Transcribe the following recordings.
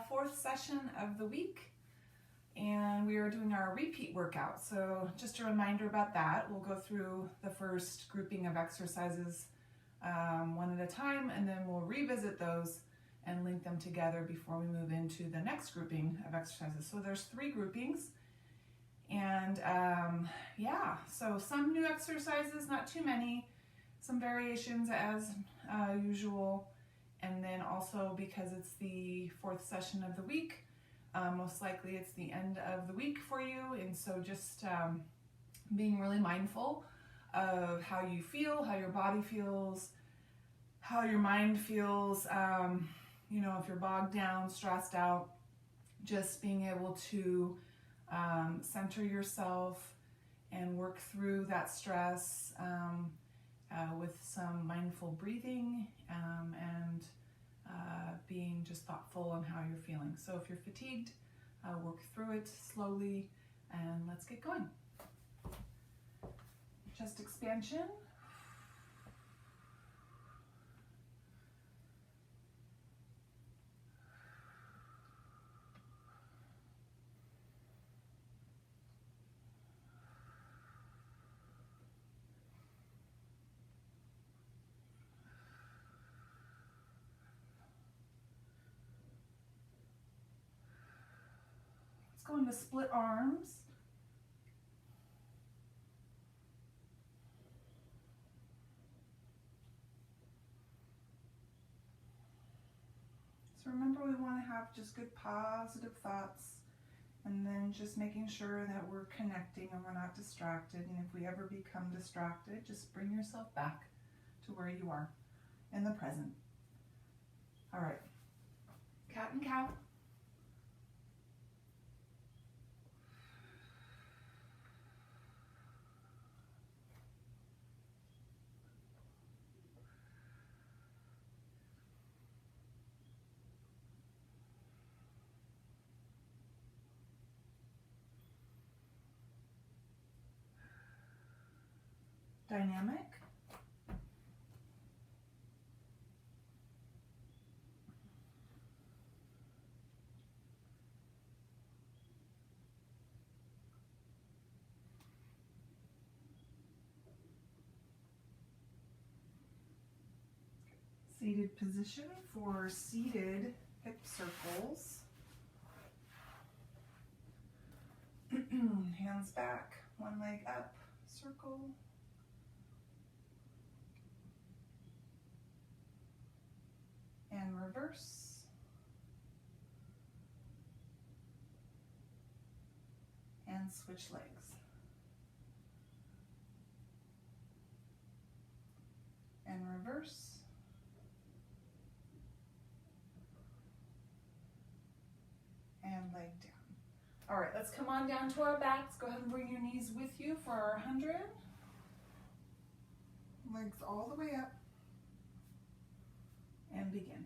fourth session of the week, and we are doing our repeat workout. So just a reminder about that. We'll go through the first grouping of exercises one at a time, and then we'll revisit those and link them together before we move into the next grouping of exercises. So there's 3 groupings, and yeah, so some new exercises, not too many, some variations as usual, and then also because it's the fourth session of the week, most likely it's the end of the week for you, and so just being really mindful of how you feel, how your body feels, how your mind feels, you know, if you're bogged down, stressed out, just being able to center yourself and work through that stress with some mindful breathing and being just thoughtful on how you're feeling. So if you're fatigued, work through it slowly, and let's get going. Chest expansion. Let's go into split arms. So remember, we want to have just good positive thoughts, and then just making sure that we're connecting and we're not distracted. And if we ever become distracted, just bring yourself back to where you are in the present. All right, cat and cow. Dynamic. Seated position for seated hip circles. Hands back, one leg up, circle. And reverse. And switch legs. And reverse. And leg down. All right, let's come on down to our backs. Go ahead and bring your knees with you for our 100. Legs all the way up. And begin.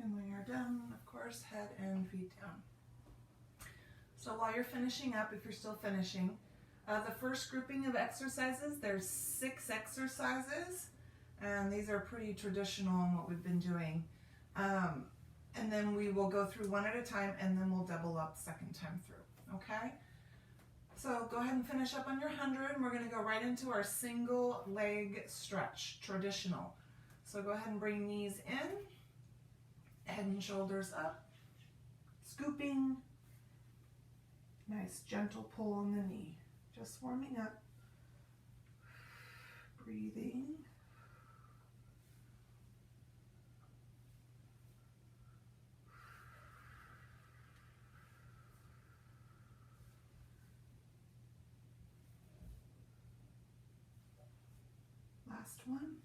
And when you're done, of course, head and feet down. So while you're finishing up, if you're still finishing, the first grouping of exercises, there's 6 exercises, and these are pretty traditional in what we've been doing. And then we will go through one at a time, and then we'll double up second time through, okay? So go ahead and finish up on your 100, and we're gonna go right into our single leg stretch, traditional. So go ahead and bring knees in, head and shoulders up, scooping, nice gentle pull on the knee, Just warming up. Breathing. Last one.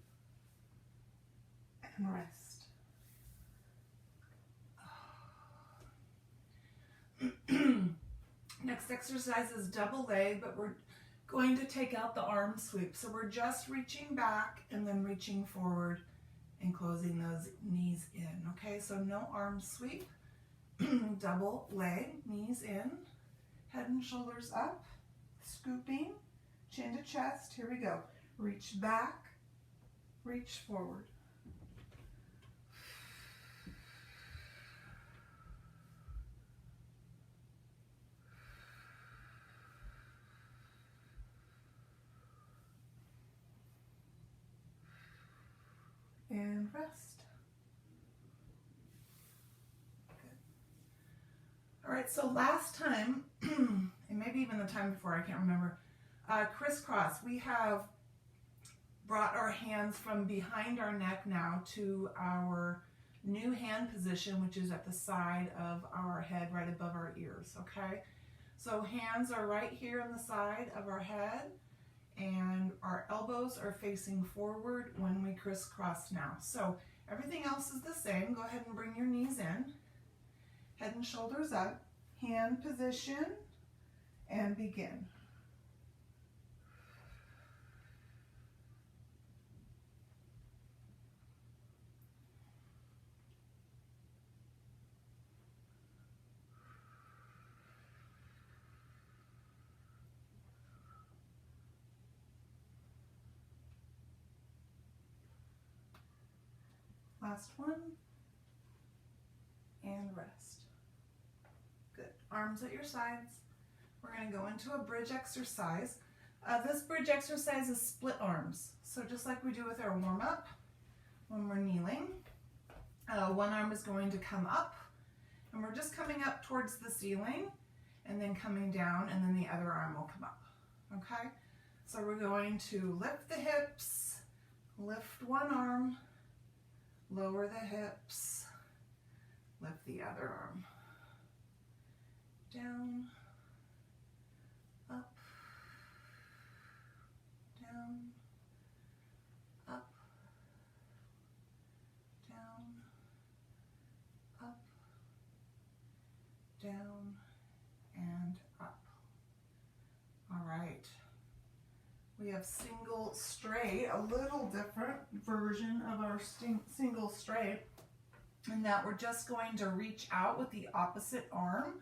And rest. Next exercise is double leg, but we're going to take out the arm sweep. So we're just reaching back and then reaching forward and closing those knees in. Okay, so no arm sweep. Double leg, knees in, head and shoulders up, scooping, chin to chest. Here we go. Reach back, reach forward. And rest. Good. All right, so last time, and maybe even the time before, I can't remember, crisscross. We have brought our hands from behind our neck now to our new hand position, which is at the side of our head, right above our ears, okay? So hands are right here on the side of our head, and our elbows are facing forward when we crisscross now. So everything else is the same. Go ahead and bring your knees in, head and shoulders up, hand position, and begin. Last one, and rest. Good. Arms at your sides. We're going to go into a bridge exercise. This bridge exercise is split arms. So just like we do with our warm-up when we're kneeling, one arm is going to come up, and we're just coming up towards the ceiling, and then coming down, and then the other arm will come up. Okay? So we're going to lift the hips, lift one arm, lower the hips, lift the other arm, down, up, down, up, down, up, down, and up. All right. We have single straight, a little different version of our single straight, in that we're just going to reach out with the opposite arm.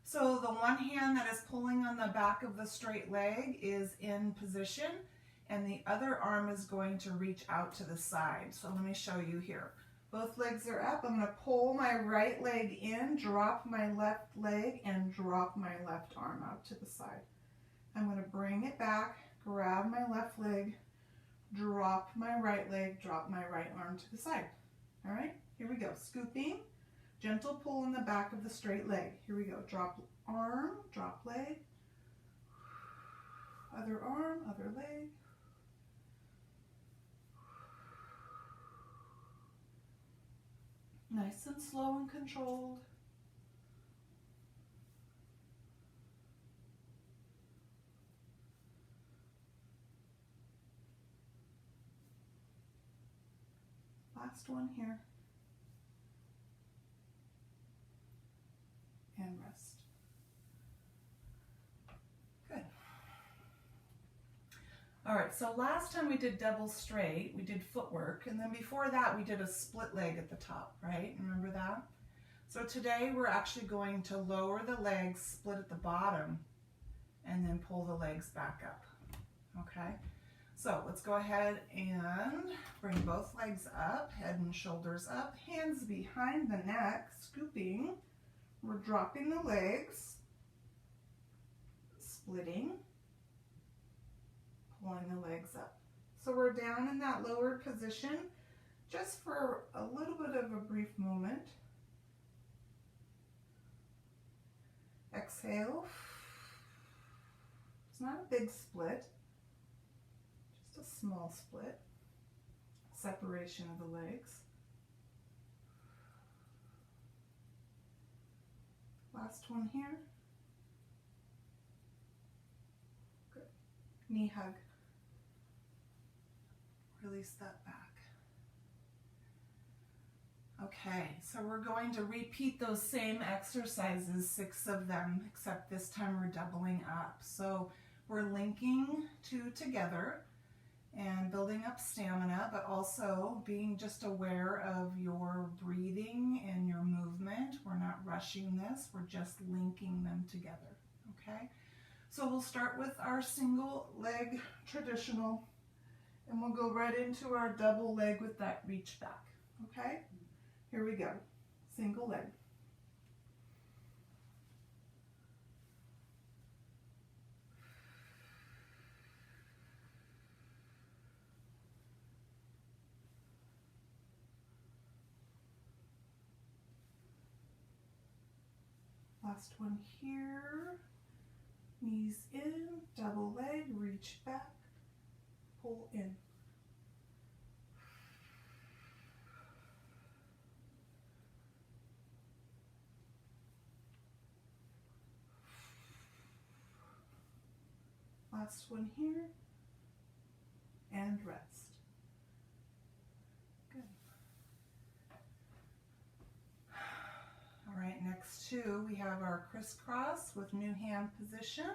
So the one hand that is pulling on the back of the straight leg is in position, and the other arm is going to reach out to the side. So let me show you here. Both legs are up. I'm going to pull my right leg in, drop my left leg, and drop my left arm out to the side. I'm going to bring it back, grab my left leg, drop my right leg, drop my right arm to the side. All right, here we go. Scooping, gentle pull in the back of the straight leg. Here we go. Drop arm, drop leg, other arm, other leg. Nice and slow and controlled. Last one here. And rest. Good. All right, so last time we did double straight, we did footwork, and then before that we did a split leg at the top, right? Remember that? So today we're actually going to lower the legs, split at the bottom, and then pull the legs back up, okay? So let's go ahead and bring both legs up, head and shoulders up, hands behind the neck, scooping. We're dropping the legs, splitting, pulling the legs up. So we're down in that lowered position just for a little bit of a brief moment. Exhale, It's not a big split, just a small split. Separation of the legs. Last one here. Good. Knee hug. Release that back. Okay, so we're going to repeat those same exercises, 6 of them, except this time we're doubling up. So we're linking 2 together and building up stamina, but also being just aware of your breathing and your movement. We're not rushing this, we're just linking them together, okay? So we'll start with our single leg traditional, and we'll go right into our double leg with that reach back, okay? Here we go, single leg. Last one here, knees in, double leg, reach back, pull in. Last one here, and rest. Good. All right, next 2, we have our crisscross with new hand position,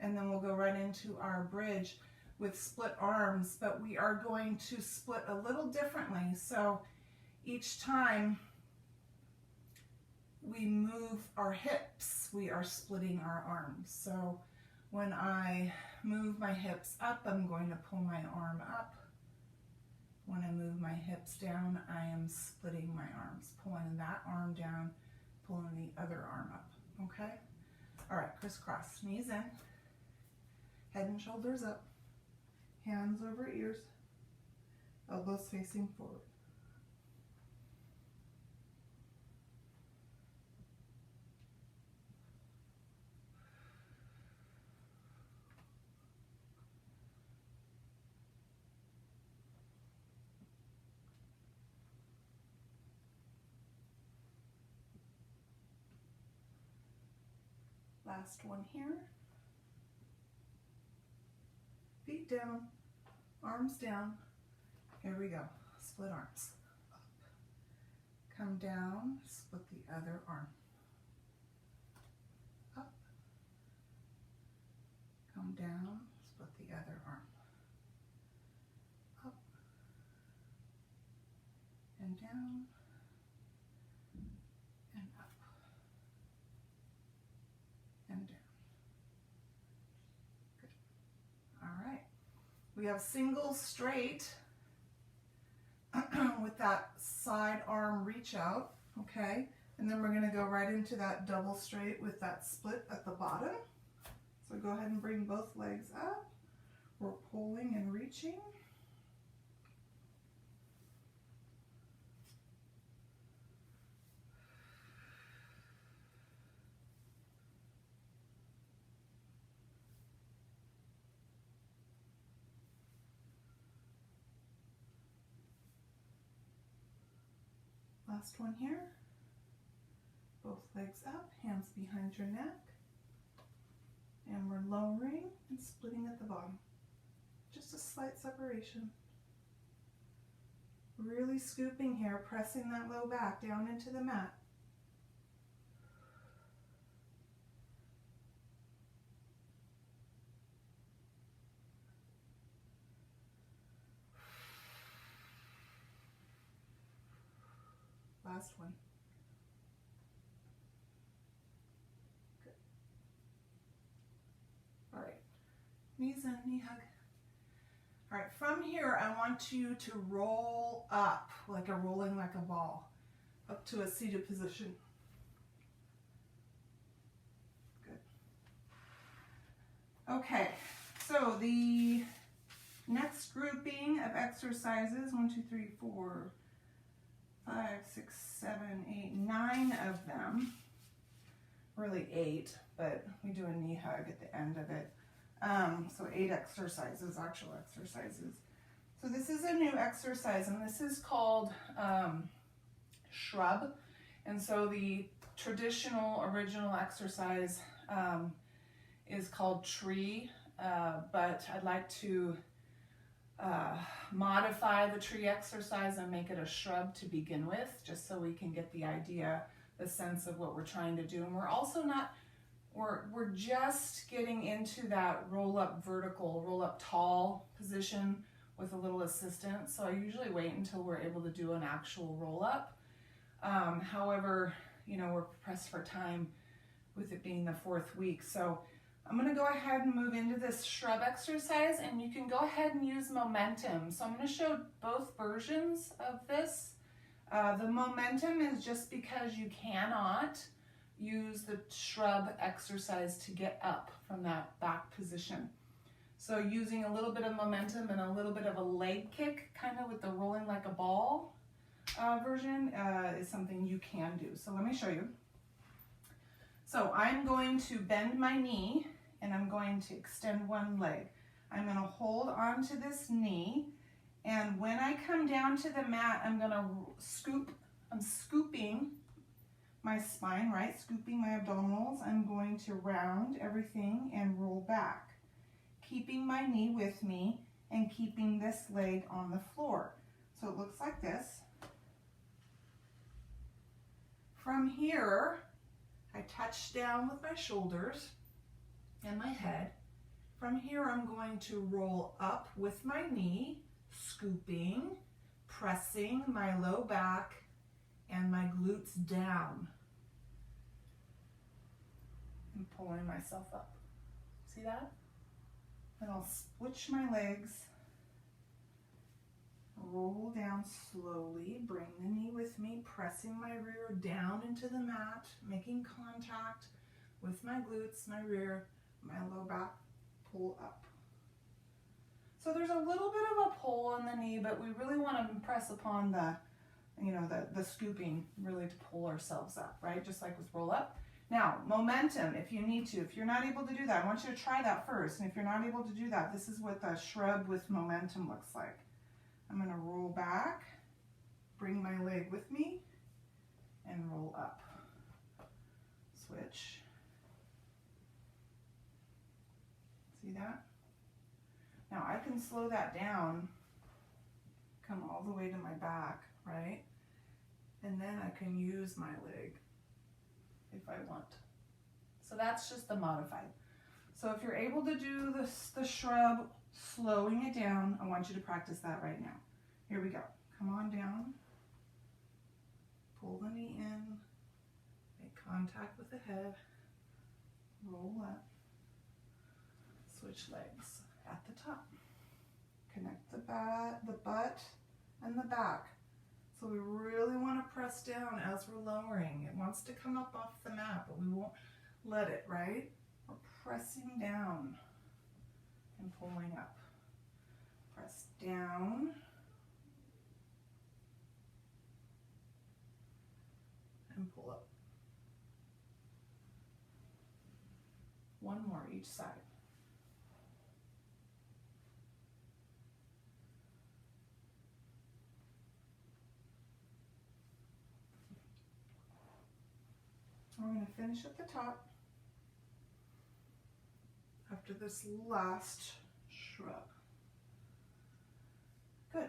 and then we'll go right into our bridge with split arms, but we are going to split a little differently. So each time we move our hips, we are splitting our arms. So when I move my hips up, I'm going to pull my arm up. When I move my hips down, I am splitting my arms, pulling that arm down, pulling the other arm up, okay? All right, crisscross, knees in, head and shoulders up, hands over ears, elbows facing forward. Last one here. Feet down, arms down. Here we go. Split arms. Up. Come down, split the other arm. Up. Come down, split the other arm. Up. And down. And up. And down. Good. All right. We have single straight with that side arm reach out, okay? And then we're gonna go right into that double straight with that split at the bottom. So go ahead and bring both legs up. We're pulling and reaching. Last one here. Both legs up, hands behind your neck. And we're lowering and splitting at the bottom. Just a slight separation. Really scooping here, pressing that low back down into the mat. Last one. Good. All right, knees in, knee hug. All right, from here, I want you to roll up, rolling like a ball, up to a seated position. Good. Okay, so the next grouping of exercises, 1, 2, 3, 4, 5, 6, 7, 8, 9 of them, really 8, but we do a knee hug at the end of it. So 8 exercises, actual exercises. So this is a new exercise, and this is called shrub. And so the traditional original exercise is called tree, but I'd like to modify the tree exercise and make it a shrub to begin with, just so we can get the idea, the sense of what we're trying to do. And we're also not, we're just getting into that roll up vertical, roll up tall position with a little assistance. So I usually wait until we're able to do an actual roll up. However, you know, we're pressed for time with it being the 4th week. So I'm going to go ahead and move into this shrub exercise, and you can go ahead and use momentum. So I'm going to show both versions of this. The momentum is just because you cannot use the shrub exercise to get up from that back position. So using a little bit of momentum and a little bit of a leg kick, kind of with the rolling like a ball version, is something you can do. So let me show you. So I'm going to bend my knee, and I'm going to extend one leg. I'm going to hold onto this knee, and when I come down to the mat, I'm going to scoop. I'm scooping my spine, right? Scooping my abdominals. I'm going to round everything and roll back, keeping my knee with me and keeping this leg on the floor. So it looks like this. From here, I touch down with my shoulders and my head. From here, I'm going to roll up with my knee, scooping, pressing my low back and my glutes down, and pulling myself up. See that? Then I'll switch my legs, roll down slowly, bring the knee with me, pressing my rear down into the mat, making contact with my glutes, my rear, my low back, pull up. So there's a little bit of a pull on the knee, but we really want to impress upon the, you know, the scooping, really to pull ourselves up, right? Just like with roll up. Now, momentum, if you need to. If you're not able to do that, I want you to try that first. And if you're not able to do that, this is what the shrub with momentum looks like. I'm going to roll back, bring my leg with me, and roll up. Switch. See that? Now I can slow that down, come all the way to my back, right? And then I can use my leg if I want. So that's just the modified. So if you're able to do this, the shrub, slowing it down, I want you to practice that right now. Here we go. Come on down. Pull the knee in. Make contact with the head. Roll up. Switch legs at the top. Connect the butt and the back. So we really want to press down as we're lowering. It wants to come up off the mat, but we won't let it, right? We're pressing down and pulling up. Press down. And pull up. One more each side. We're going to finish at the top after this last shrub. Good.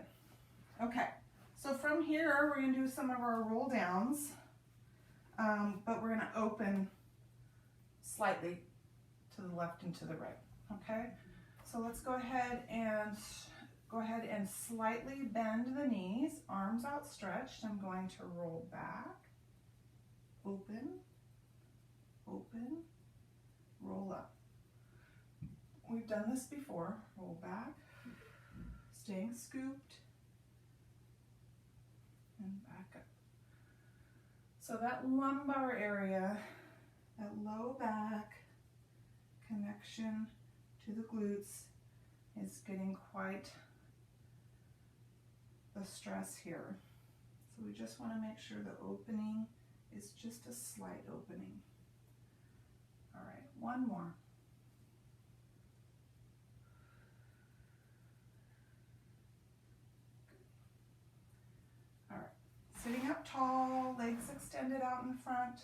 Okay, so from here we're going to do some of our roll downs, but we're going to open slightly to the left and to the right. Okay, so let's go ahead and slightly bend the knees, arms outstretched. I'm going to roll back, open, open, roll up. We've done this before. Roll back, staying scooped, and back up. So that lumbar area, that low back connection to the glutes is getting quite the stress here. So we just want to make sure the opening is just a slight opening. All right, one more. up tall, legs extended out in front,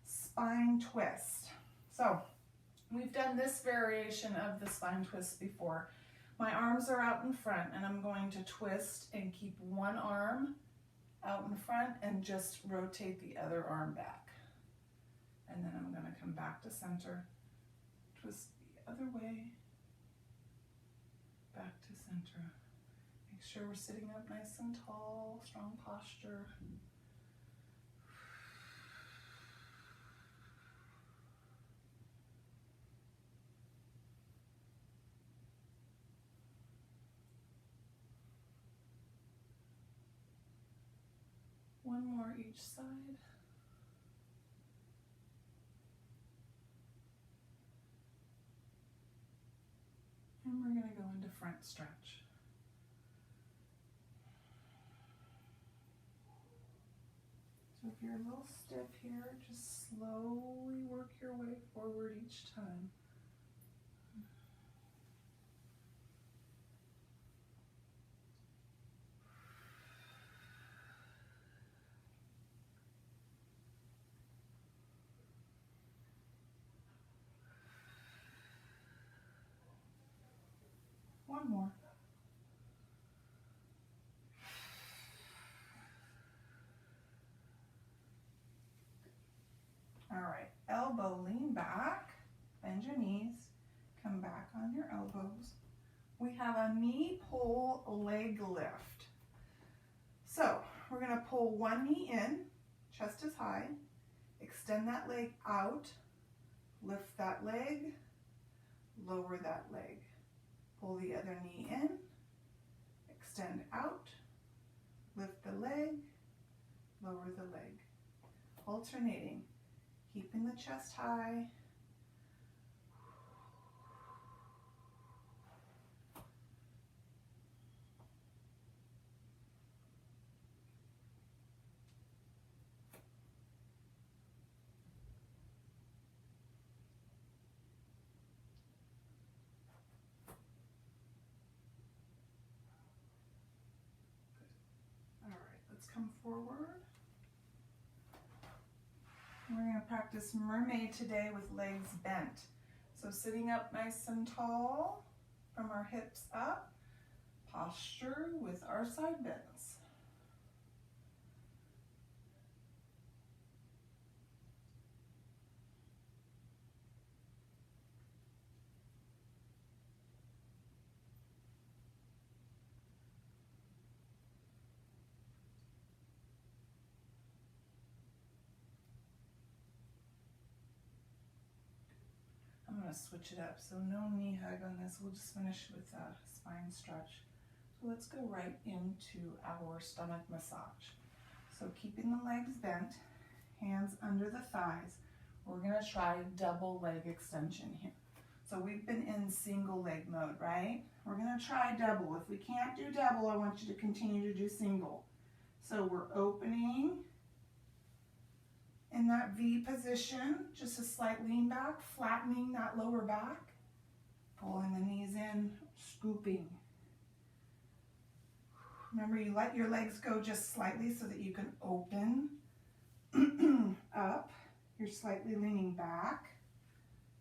spine twist. So we've done this variation of the spine twist before. My arms are out in front and I'm going to twist and keep one arm out in front and just rotate the other arm back. And then I'm going to come back to center, twist the other way, back to center. Make sure we're sitting up nice and tall, strong posture. One more each side. And we're going to go into front stretch. So if you're a little stiff here, just slowly work your way forward each time. One more. All right, elbow lean back, bend your knees, come back on your elbows. We have a knee pull leg lift. So we're gonna pull one knee in, chest is high, extend that leg out, lift that leg, lower that leg. Pull the other knee in, extend out, lift the leg, lower the leg. Alternating, keeping the chest high. Let's come forward. We're going to practice mermaid today with legs bent. So sitting up nice and tall from our hips up, posture with our side bends. I'm going to switch it up, so no knee hug on this. We'll just finish with a spine stretch. So let's go right into our stomach massage. So keeping the legs bent, hands under the thighs. We're going to try double leg extension here. So we've been in single leg mode, right? We're going to try double. If we can't do double, I want you to continue to do single. So we're opening in that V position, just a slight lean back, flattening that lower back, pulling the knees in, scooping. Remember, you let your legs go just slightly so that you can open up. You're slightly leaning back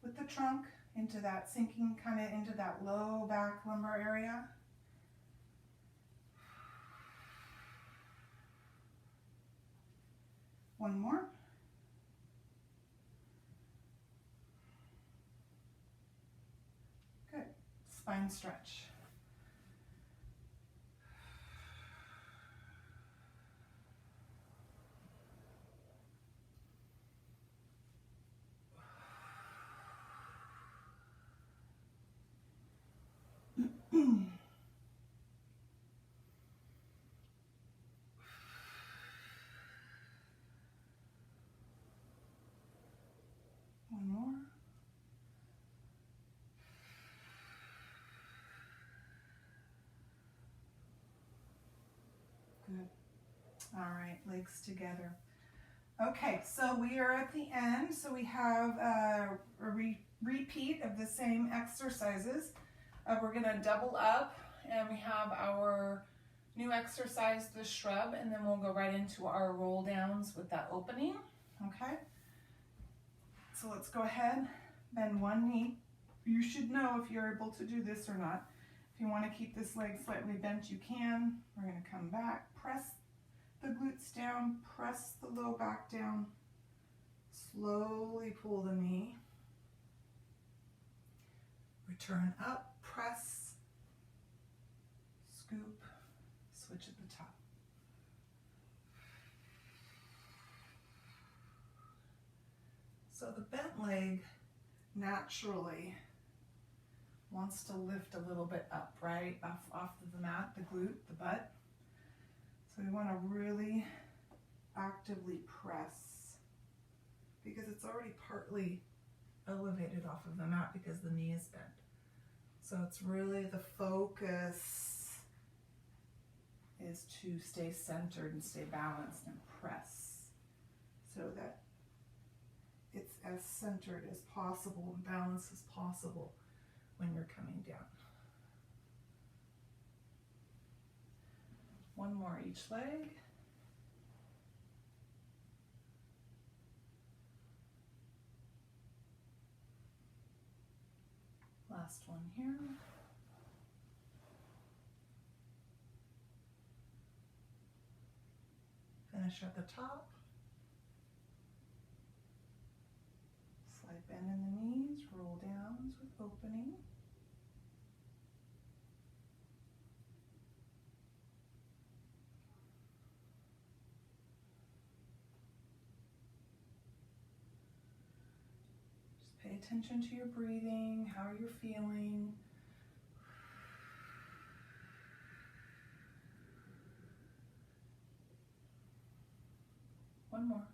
with the trunk into that, sinking kind of into that low back lumbar area. One more. Good. Spine stretch. One more. Good. All right, legs together. Okay, so we are at the end. So we have a repeat of the same exercises. We're going to double up, and we have our new exercise, the shrub, and then we'll go right into our roll downs with that opening, okay? So let's go ahead, bend one knee. You should know if you're able to do this or not. If you want to keep this leg slightly bent, you can. We're going to come back, press the glutes down, press the low back down, slowly pull the knee, return up, press, scoop, switch at the top. So the bent leg naturally wants to lift a little bit up, right? Off of the mat, the glute, the butt. So we want to really actively press because it's already partly elevated off of the mat because the knee is bent. So it's really the focus is to stay centered and stay balanced and press so that it's as centered as possible and balanced as possible when you're coming down. One more each leg. Last one here. Finish at the top. Slight bend in the knees, roll downs with opening. Just pay attention to your breathing, how you're feeling. One more.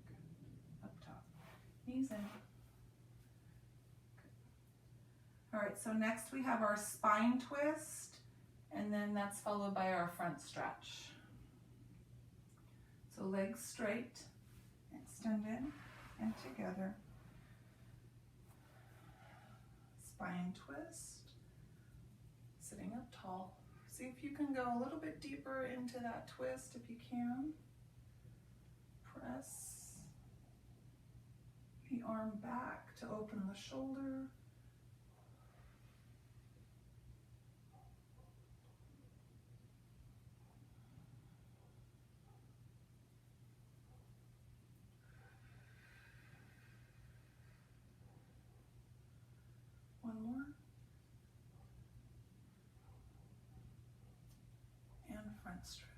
Good. Up top. Knees in. Good. All right, so next we have our spine twist, and then that's followed by our front stretch. So legs straight, extended, and together. Spine twist, sitting up tall. See if you can go a little bit deeper into that twist if you can. Press the arm back to open the shoulder. One more. And front stretch.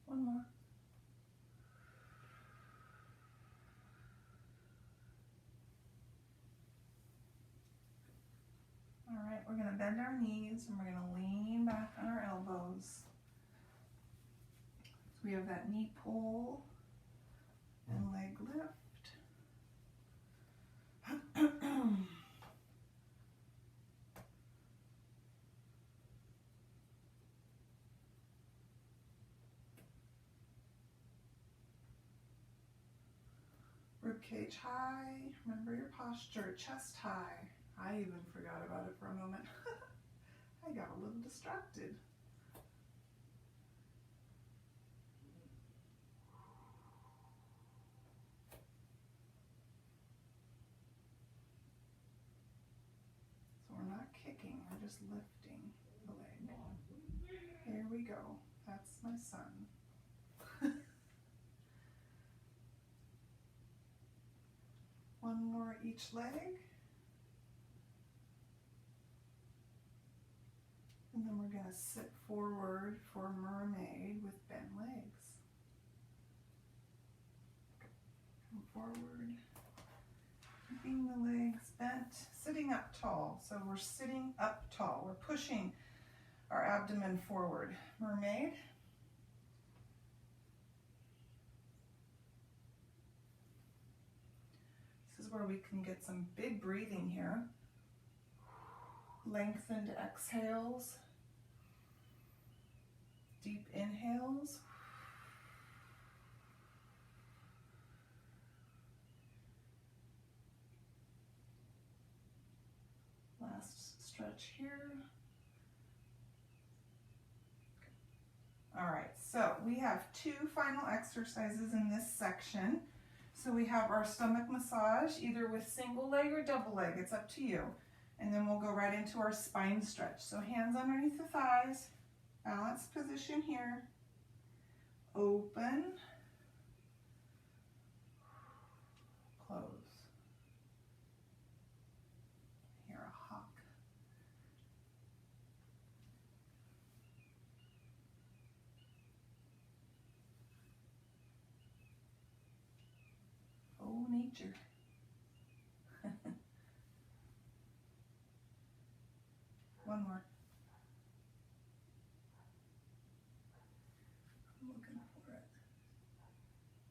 One more. All right, we're going to bend our knees and we're going to lean back on our elbows. So we have that knee pull and leg lift. Rib cage high, remember your posture, chest high. I even forgot about it for a moment. I got a little distracted. So we're not kicking, we're just lifting the leg. Here we go. That's my son. One more each leg. And then we're going to sit forward for mermaid with bent legs. Come forward, keeping the legs bent, sitting up tall. So we're sitting up tall. We're pushing our abdomen forward. Mermaid. is where we can get some big breathing here. Lengthened exhales, deep inhales. Last stretch here. All right, so we have 2 final exercises in this section. So we have our stomach massage, either with single leg or double leg, it's up to you. And then we'll go right into our spine stretch. So hands underneath the thighs, balanced position here, open, close. Here, a hawk. Oh, nature. One more. I'm looking for it.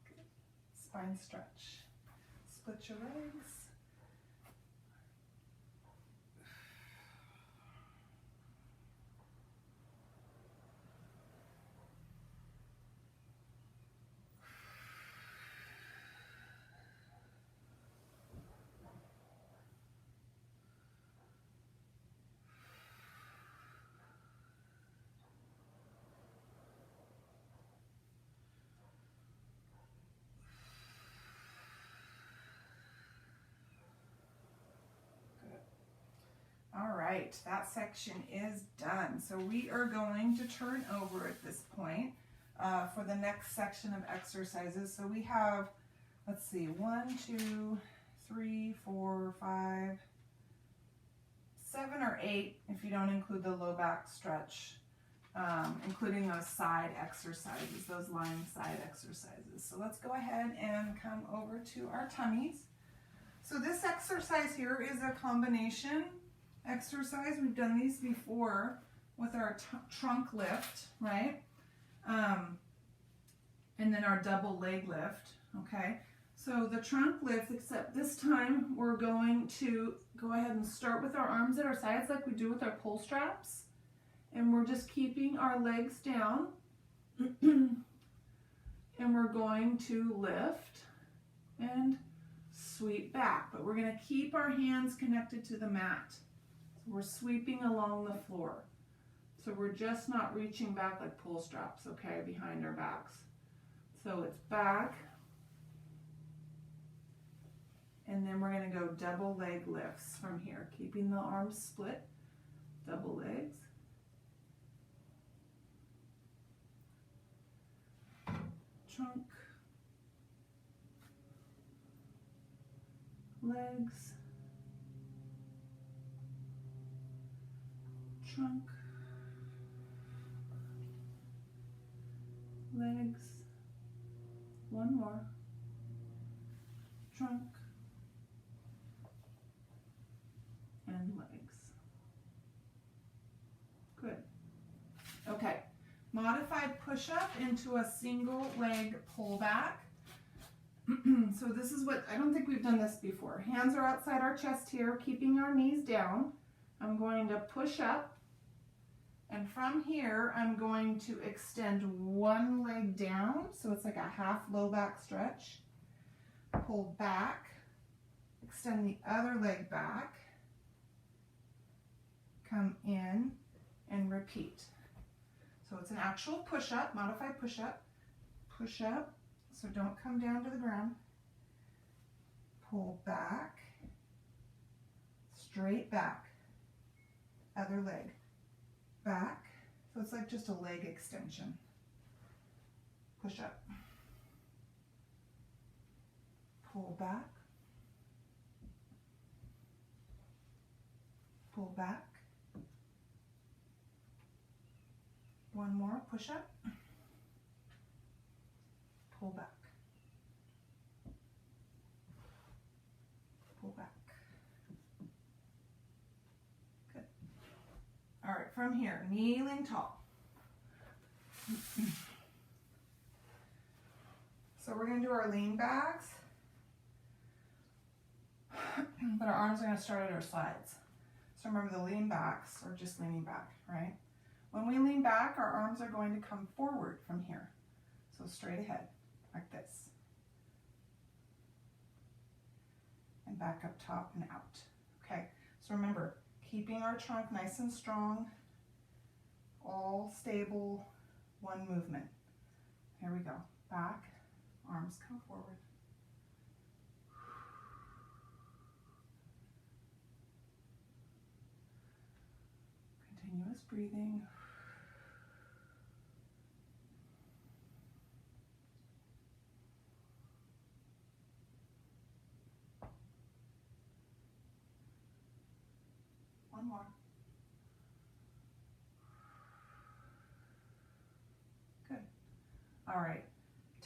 Good. Spine stretch. Split your legs. All right, that section is done. So we are going to turn over at this point for the next section of exercises. So we have, let's see, 1, 2, 3, 4, 5, 7 or 8, if you don't include the low back stretch, including those side exercises, those lying side exercises. So let's go ahead and come over to our tummies. So this exercise here is a combination exercise. We've done these before with our trunk lift, right? And then our double leg lift, okay? So the trunk lift, except this time we're going to go ahead and start with our arms at our sides like we do with our pull straps. And we're just keeping our legs down. And we're going to lift and sweep back. But we're going to keep our hands connected to the mat. We're sweeping along the floor. So we're just not reaching back like pull straps, okay, behind our backs. So it's back. And then we're going to go double leg lifts from here, keeping the arms split, double legs. Trunk, legs, trunk, legs, one more, trunk, and legs. Good. Okay, modified push-up into a single leg pullback. So this is what, I don't think we've done this before. Hands are outside our chest here, keeping our knees down. I'm going to push up, and from here I'm going to extend one leg down, so it's like a half low back stretch. Pull back, extend the other leg back, come in, and repeat. So it's an actual push-up, modified push-up, push up, so don't come down to the ground. Pull back, straight back, other leg, back. So it's like just a leg extension. Push up, pull back, pull back. One more, push up, pull back, pull back. Good. All right, from here, kneeling tall. So we're going to do our lean backs. but our arms are going to start at our sides. So remember, the lean backs are just leaning back, right? When we lean back, our arms are going to come forward from here. So straight ahead, like this. And back up top and out. Okay, so remember, keeping our trunk nice and strong, all stable, one movement. Here we go. Back, arms come forward. Continuous breathing. One more. Good. All right.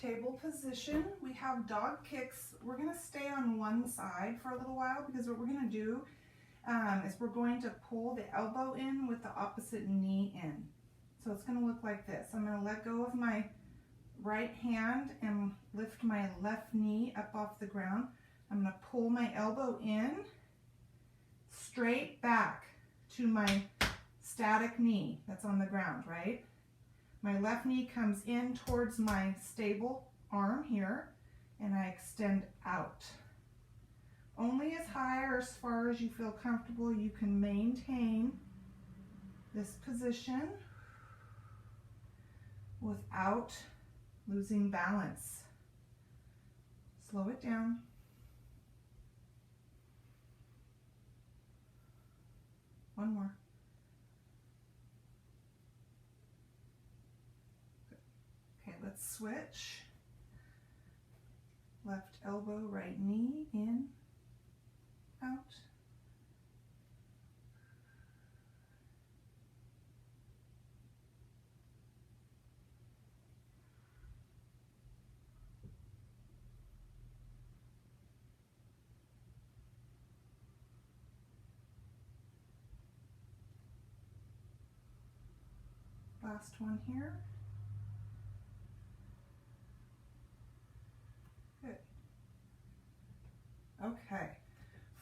Table position. We have dog kicks. We're going to stay on one side for a little while because what we're going to do is we're going to pull the elbow in with the opposite knee in. So it's going to look like this. I'm going to let go of my right hand and lift my left knee up off the ground. I'm going to pull my elbow in straight back to my static knee that's on the ground, right? My left knee comes in towards my stable arm here, and I extend out. Only as high or as far as you feel comfortable. You can maintain this position without losing balance. Slow it down. One more. Okay, let's switch. Left elbow, right knee, in, out. Last one here. Good. Okay.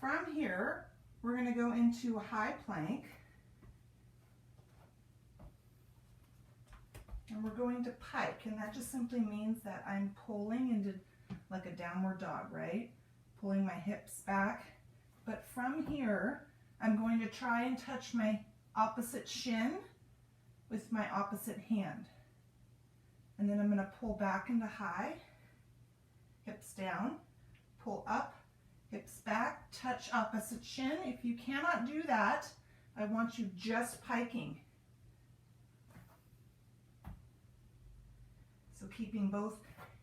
From here, we're going to go into a high plank. And we're going to pike, and that just simply means that I'm pulling into like a downward dog, right? Pulling my hips back. But from here, I'm going to try and touch my opposite shin with my opposite hand. And then I'm going to pull back into high, hips down, pull up, hips back, touch opposite shin. If you cannot do that, I want you just piking. So keeping both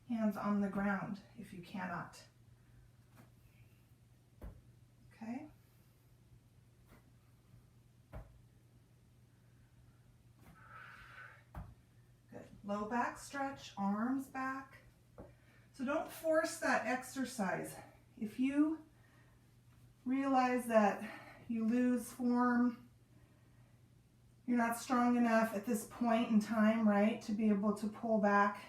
hands on the ground if you cannot. Okay? Good. Low back stretch, arms back. So don't force that exercise. If you realize that you lose form, you're not strong enough at this point in time, right, to be able to pull back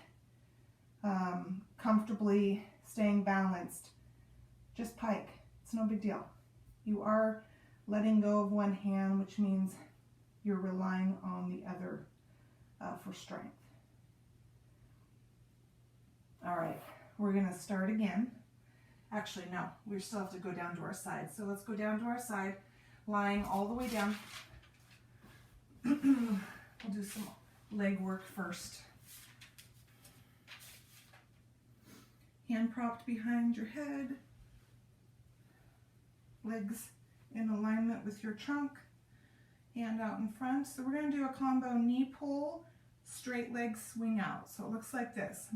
comfortably, staying balanced, just pike. It's no big deal. You are letting go of one hand, which means you're relying on the other for strength. All right, we're going to start again. Actually, no, we still have to go down to our side. So let's go down to our side, lying all the way down. We'll do some leg work first. Hand propped behind your head, legs in alignment with your trunk, hand out in front. So we're going to do a combo knee pull, straight leg swing out. So it looks like this.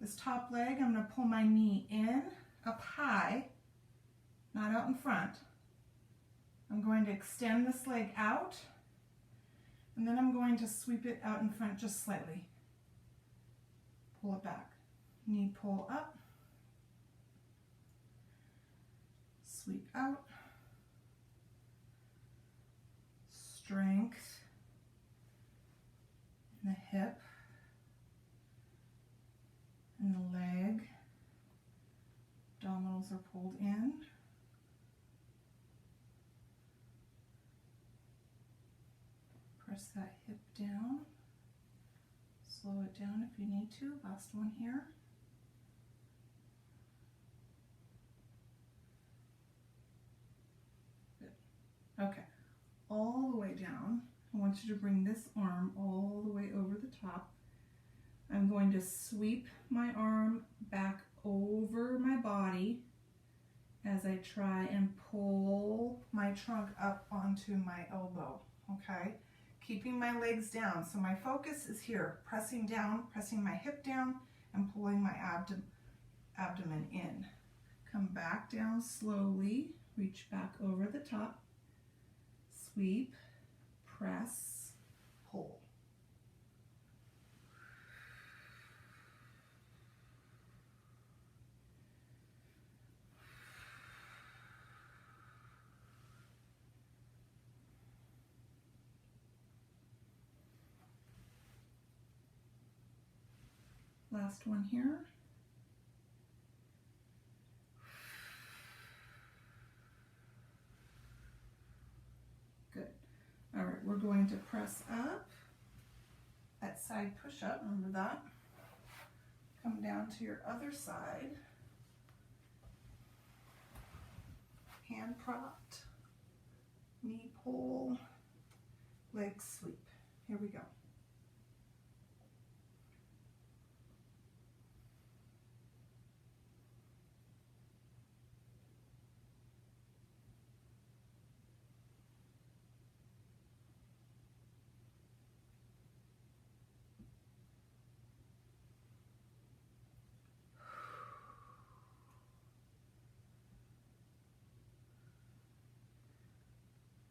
This top leg, I'm going to pull my knee in, up high, not out in front. I'm going to extend this leg out, and then I'm going to sweep it out in front just slightly. Pull it back. Knee pull up. Sweep out. Strength in the hip and the leg. Abdominals are pulled in. Press that hip down. Slow it down if you need to. Last one here. Good. Okay. All the way down. I want you to bring this arm all the way over the top. I'm going to sweep my arm back over my body as I try and pull my trunk up onto my elbow, okay? Keeping my legs down. So my focus is here, pressing down, pressing my hip down and pulling my abdomen in. Come back down slowly, reach back over the top, sweep, press, pull. Last one here. Good. All right, we're going to press up. That side push-up, remember that? Come down to your other side. Hand propped, knee pull, leg sweep. Here we go.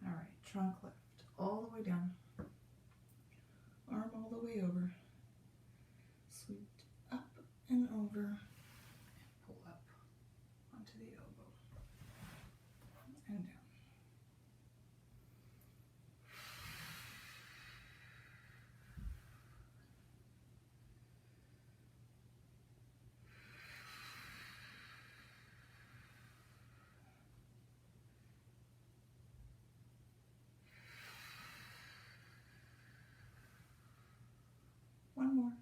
All right, trunk lift all the way down. Arm all the way over. Sweep up and over. And pull up onto the elbow. And down. One more.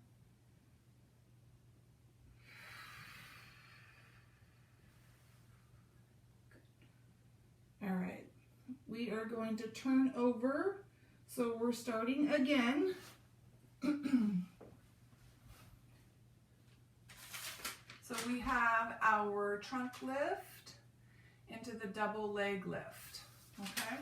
Good. All right, we are going to turn over. So we're starting again. So we have our trunk lift into the double leg lift, okay?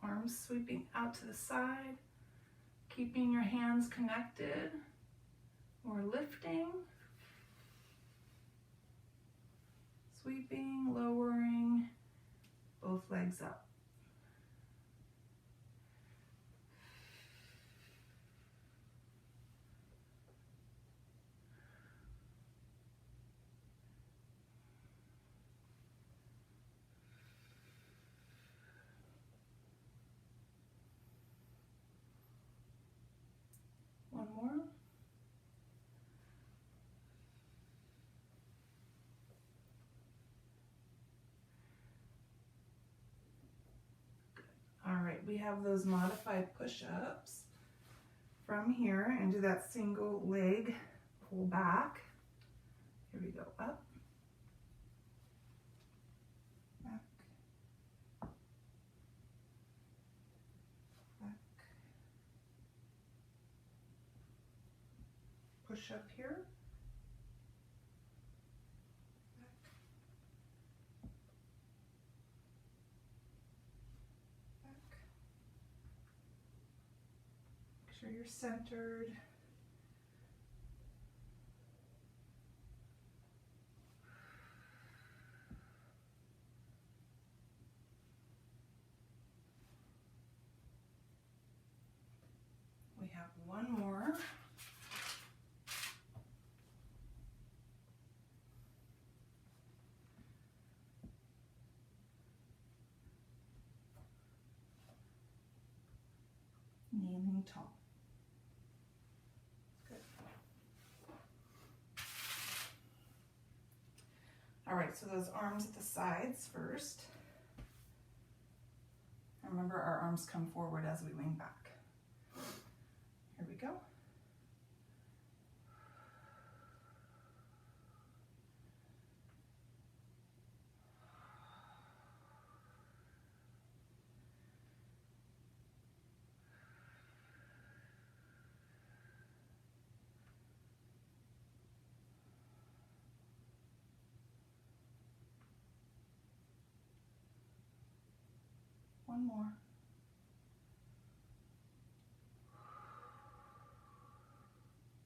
Arms sweeping out to the side, keeping your hands connected or lifting, sweeping, lowering, both legs up. One more. All right, we have those modified push-ups from here into that single leg pull back. Here we go, up, back, back, push up here, back, back. Make sure you're centered. We have one more. Kneeling tall. Good. All right, right, so those arms at the sides first. Remember, our arms come forward as we lean back. Here we go. One more.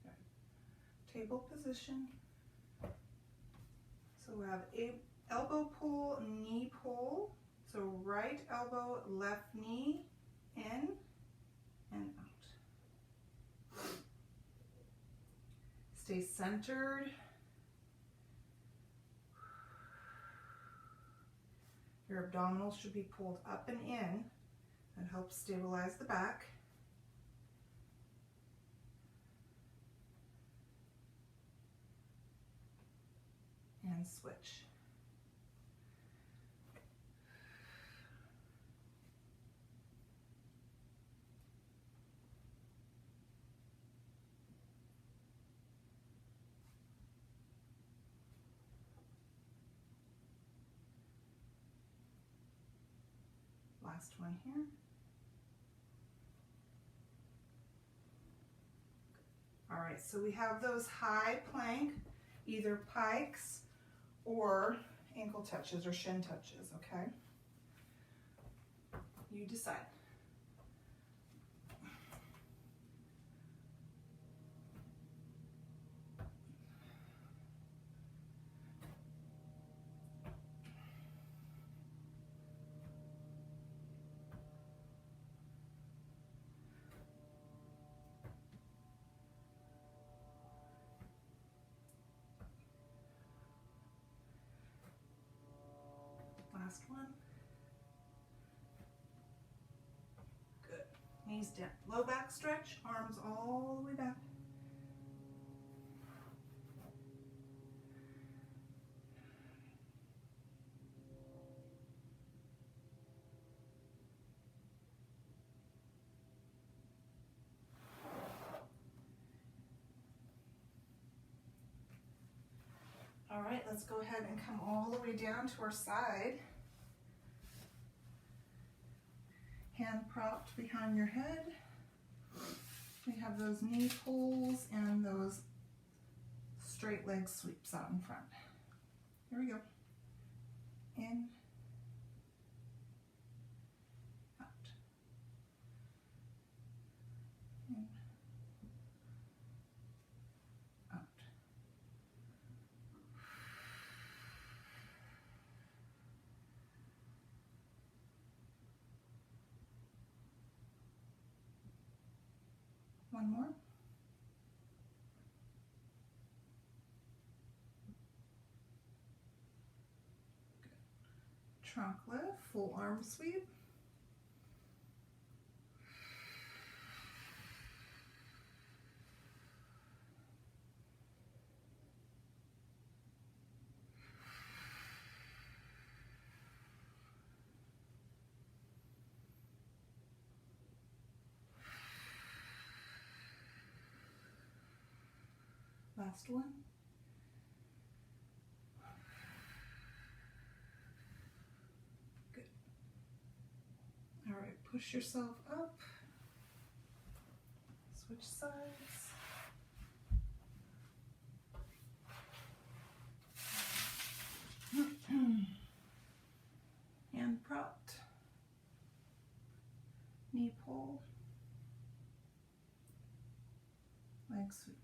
Good. Table position. So we have a elbow pull, knee pull. So right elbow, left knee, in and out. Stay centered. Your abdominals should be pulled up and in. That helps stabilize the back. And switch. Last one here. All right, so we have those high plank, either pikes or ankle touches or shin touches, okay? You decide. Last one. Good. Knees down. Low back stretch, arms all the way back. All right, let's go ahead and come all the way down to our side. Hand propped behind your head. We have those knee pulls and those straight leg sweeps out in front. Here we go. In, out, in, out. One more. Good. Trunk lift, full arm sweep. Last one. Good. All right, push yourself up. Switch sides. Hand propped. Knee pull. Leg sweep.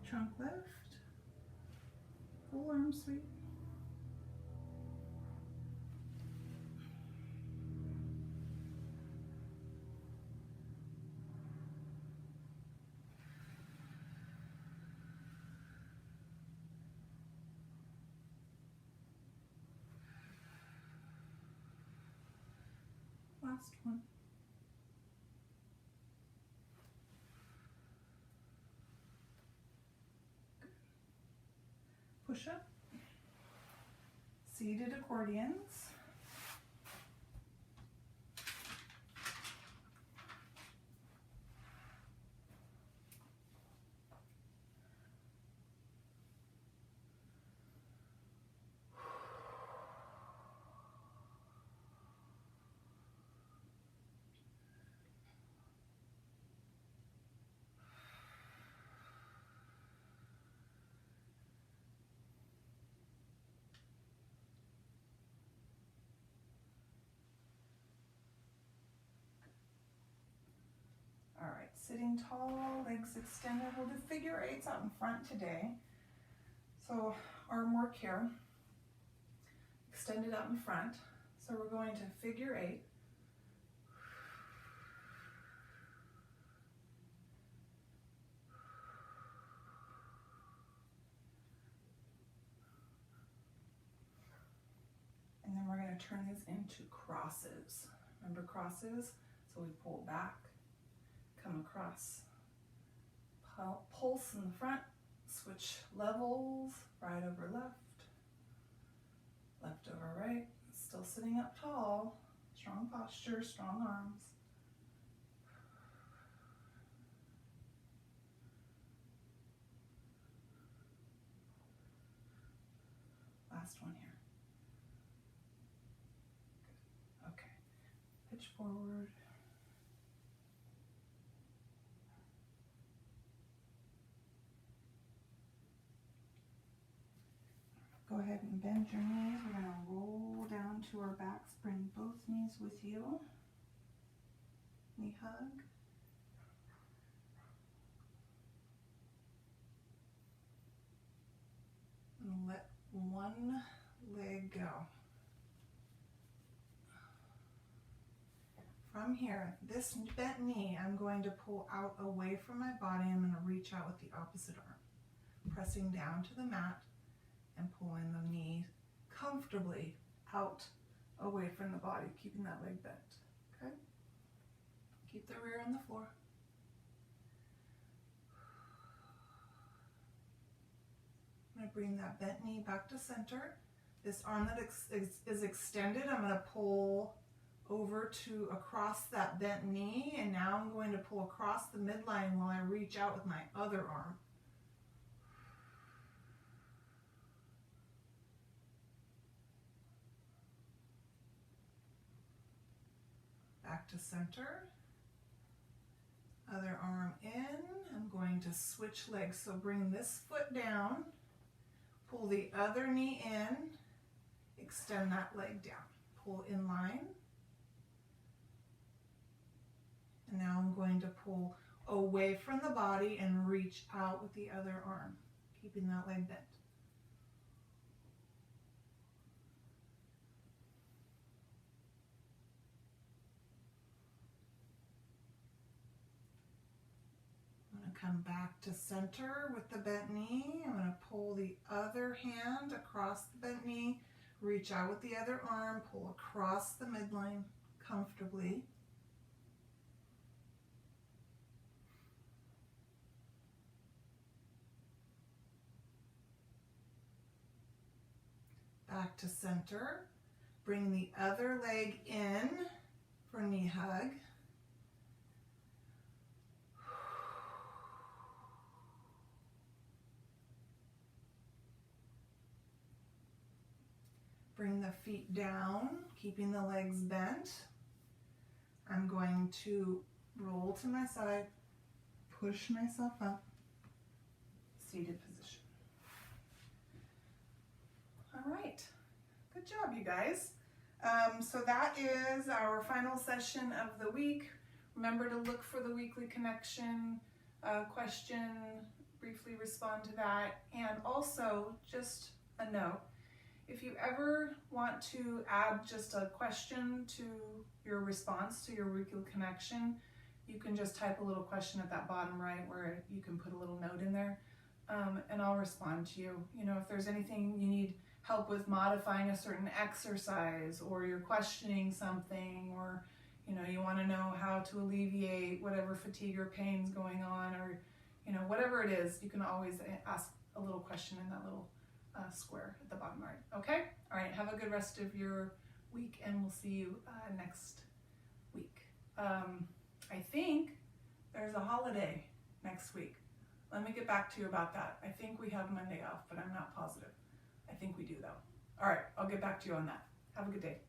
Trunk lift, full arm sweep. Last one. Push up. Seated accordions. All right, sitting tall, legs extended. We'll do figure eights out in front today. So arm work here, extended out in front. So we're going to figure eight. And then we're going to turn these into crosses. Remember crosses? So we pull back, come across, pulse in the front, switch levels, right over left, left over right, still sitting up tall, strong posture, strong arms. Last one here. Good. Okay. Pitch forward. Go ahead and bend your knees. We're going to roll down to our backs. Bring both knees with you. Knee hug. And let one leg go. From here, this bent knee, I'm going to pull out away from my body. I'm going to reach out with the opposite arm, pressing down to the mat and pulling the knee comfortably out away from the body, keeping that leg bent. Okay? Keep the rear on the floor. I'm going to bring that bent knee back to center. This arm that is extended, I'm going to pull over to across that bent knee, and now I'm going to pull across the midline while I reach out with my other arm. Back to center. Other arm in. I'm going to switch legs. So bring this foot down, pull the other knee in, extend that leg down. Pull in line. And now I'm going to pull away from the body and reach out with the other arm, keeping that leg bent. Come back to center with the bent knee. I'm going to pull the other hand across the bent knee, reach out with the other arm, pull across the midline comfortably. Back to center. Bring the other leg in for knee hug. Bring the feet down, keeping the legs bent. I'm going to roll to my side, push myself up, seated position. All right, good job, you guys. So that is our final session of the week. Remember to look for the weekly connection question, briefly respond to that, and also just a note. If you ever want to add just a question to your response to your weekly connection, you can just type a little question at that bottom right where you can put a little note in there, and I'll respond to you. You know, if there's anything you need help with modifying a certain exercise, or you're questioning something, or You know, you want to know how to alleviate whatever fatigue or pain's going on, or, you know, whatever it is, you can always ask a little question in that little square at the bottom right. Okay? All right, have a good rest of your week, and we'll see you next week. I think there's a holiday next week. Let me get back to you about that. I think we have Monday off, but I'm not positive. I think we do though. All right, I'll get back to you on that. Have a good day.